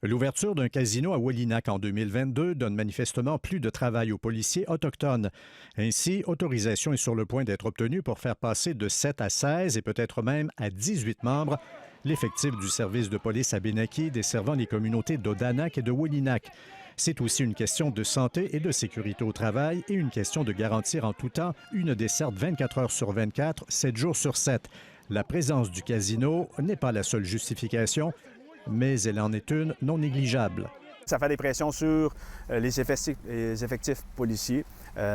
L'ouverture d'un casino à Wolinak en 2022 donne manifestement plus de travail aux policiers autochtones. Ainsi, autorisation est sur le point d'être obtenue pour faire passer de 7 à 16 et peut-être même à 18 membres l'effectif du service de police à Benaki desservant les communautés d'Odanak et de Wolinak. C'est aussi une question de santé et de sécurité au travail et une question de garantir en tout temps une desserte 24 heures sur 24, 7 jours sur 7. La présence du casino n'est pas la seule justification, mais elle en est une non négligeable. Ça fait des pressions sur les effectifs policiers,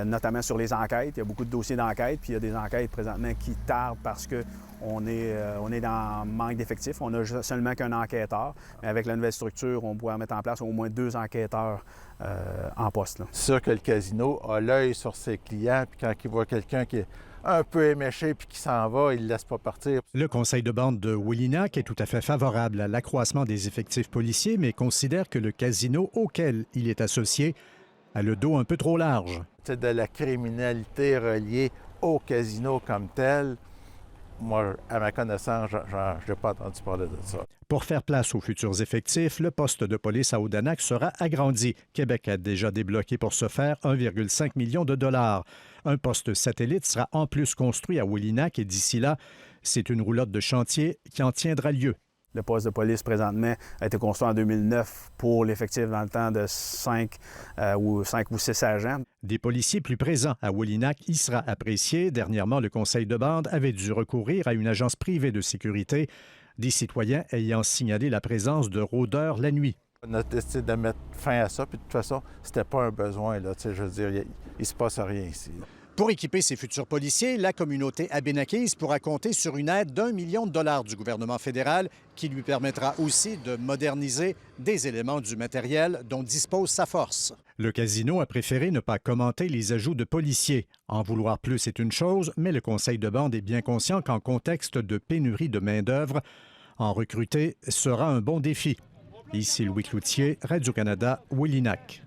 notamment sur les enquêtes. Il y a beaucoup de dossiers d'enquête, puis il y a des enquêtes présentement qui tardent parce qu'on est dans manque d'effectifs. On n'a seulement qu'un enquêteur. Mais avec la nouvelle structure, on pourrait mettre en place au moins 2 enquêteurs en poste. C'est sûr que le casino a l'œil sur ses clients, puis quand il voit quelqu'un qui est un peu éméché puis qui s'en va, il ne laisse pas partir. Le conseil de bande de Wolinak est tout à fait favorable à l'accroissement des effectifs policiers, mais considère que le casino auquel il est associé a le dos un peu trop large. C'est de la criminalité reliée au casino comme tel. Moi, à ma connaissance, je n'ai pas entendu parler de ça. Pour faire place aux futurs effectifs, le poste de police à Odanak sera agrandi. Québec a déjà débloqué pour ce faire 1,5 million de dollars. Un poste satellite sera en plus construit à Wolinak et d'ici là, c'est une roulotte de chantier qui en tiendra lieu. Le poste de police, présentement, a été construit en 2009 pour l'effectif dans le temps de 5 ou 6 agents. Des policiers plus présents à Wolinak y sera apprécié. Dernièrement, le conseil de bande avait dû recourir à une agence privée de sécurité, des citoyens ayant signalé la présence de rôdeurs la nuit. On a décidé de mettre fin à ça, puis de toute façon, c'était pas un besoin. Là, je veux dire, il ne se passe rien ici. Pour équiper ses futurs policiers, la communauté abénaquise pourra compter sur une aide d'1 million de dollars du gouvernement fédéral qui lui permettra aussi de moderniser des éléments du matériel dont dispose sa force. Le casino a préféré ne pas commenter les ajouts de policiers. En vouloir plus est une chose, mais le conseil de bande est bien conscient qu'en contexte de pénurie de main-d'œuvre, en recruter sera un bon défi. Ici Louis Cloutier, Radio-Canada, Wolinak.